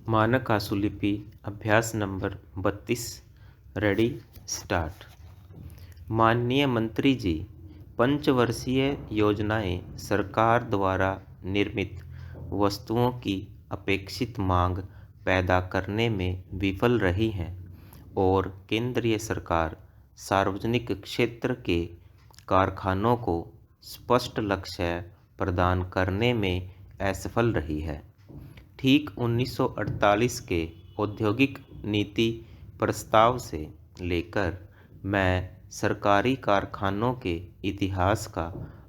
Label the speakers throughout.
Speaker 1: मानक आशुलिपि अभ्यास number 32 ready start. माननीय मंत्री जी, पंचवर्षीय योजनाएं सरकार द्वारा निर्मित वस्तुओं की अपेक्षित मांग पैदा करने में विफल रही हैं और केंद्रीय सरकार सार्वजनिक क्षेत्र के कारखानों को स्पष्ट लक्ष्य प्रदान करने में असफल रही है। ठीक 1948 के औद्योगिक नीति प्रस्ताव से लेकर मैं सरकारी कारखानों के इतिहास का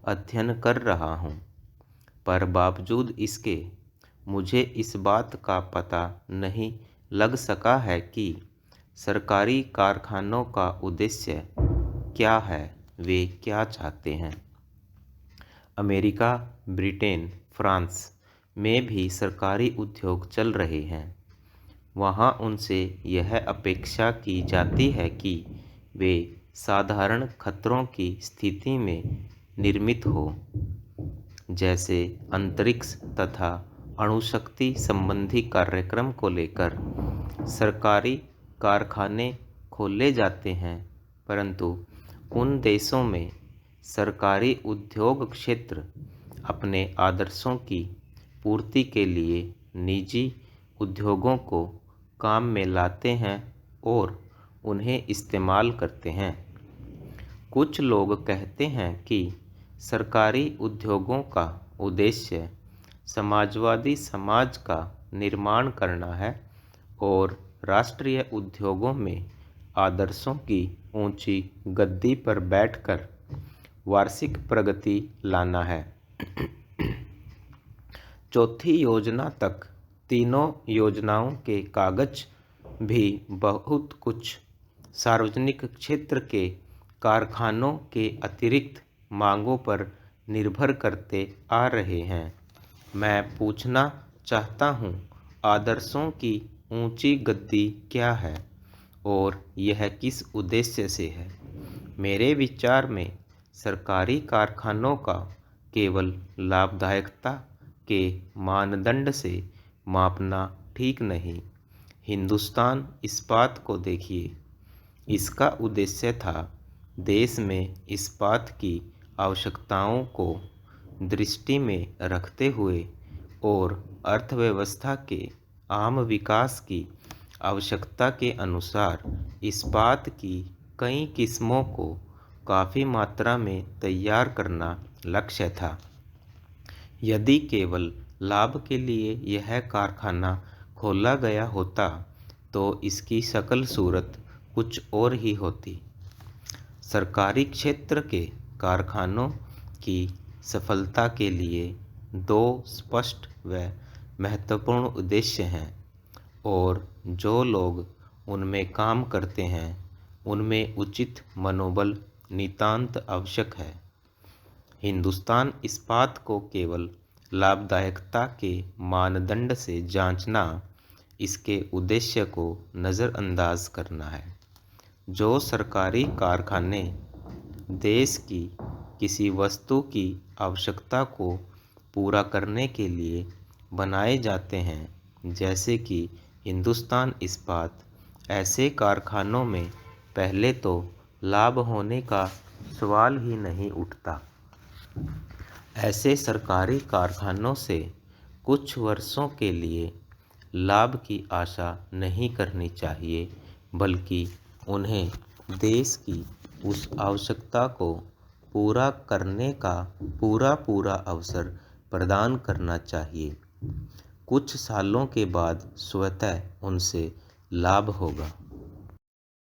Speaker 1: अध्ययन कर रहा हूं, पर बावजूद इसके मुझे इस बात का पता नहीं लग सका है कि सरकारी कारखानों का उद्देश्य क्या है, वे क्या चाहते हैं। अमेरिका, ब्रिटेन, फ्रांस में भी सरकारी उद्योग चल रहे हैं। वहाँ उनसे यह अपेक्षा की जाती है कि वे साधारण खतरों की स्थिति में निर्मित हो, जैसे अंतरिक्ष तथा अणुशक्ति संबंधी कार्यक्रम को लेकर सरकारी कारखाने खोले जाते हैं, परंतु उन देशों में सरकारी उद्योग क्षेत्र अपने आदर्शों की पूर्ति के लिए निजी उद्योगों को काम में लाते हैं और उन्हें इस्तेमाल करते हैं। कुछ लोग कहते हैं कि सरकारी उद्योगों का उद्देश्य समाजवादी समाज का निर्माण करना है और राष्ट्रीय उद्योगों में आदर्शों की ऊंची गद्दी पर बैठकर वार्षिक प्रगति लाना है। चौथी योजना तक तीनों योजनाओं के कागज भी बहुत कुछ सार्वजनिक क्षेत्र के कारखानों के अतिरिक्त मांगों पर निर्भर करते आ रहे हैं। मैं पूछना चाहता हूँ, आदर्शों की ऊंची गद्दी क्या है और यह किस उद्देश्य से है? मेरे विचार में सरकारी कारखानों का केवल लाभदायकता के मानदंड से मापना ठीक नहीं। हिंदुस्तान इस्पात को देखिए, इसका उद्देश्य था देश में इस्पात की आवश्यकताओं को दृष्टि में रखते हुए और अर्थव्यवस्था के आम विकास की आवश्यकता के अनुसार इस्पात की कई किस्मों को काफ़ी मात्रा में तैयार करना लक्ष्य था। यदि केवल लाभ के लिए यह कारखाना खोला गया होता तो इसकी शक्ल सूरत कुछ और ही होती। सरकारी क्षेत्र के कारखानों की सफलता के लिए दो स्पष्ट व महत्वपूर्ण उद्देश्य हैं और जो लोग उनमें काम करते हैं उनमें उचित मनोबल नितांत आवश्यक है। हिंदुस्तान इस्पात को केवल लाभदायकता के मानदंड से जांचना इसके उद्देश्य को नज़रअंदाज करना है। जो सरकारी कारखाने देश की किसी वस्तु की आवश्यकता को पूरा करने के लिए बनाए जाते हैं, जैसे कि हिंदुस्तान इस्पात, ऐसे कारखानों में पहले तो लाभ होने का सवाल ही नहीं उठता। ऐसे सरकारी कारखानों से कुछ वर्षों के लिए लाभ की आशा नहीं करनी चाहिए, बल्कि उन्हें देश की उस आवश्यकता को पूरा करने का पूरा अवसर प्रदान करना चाहिए। कुछ सालों के बाद स्वतः उनसे लाभ होगा।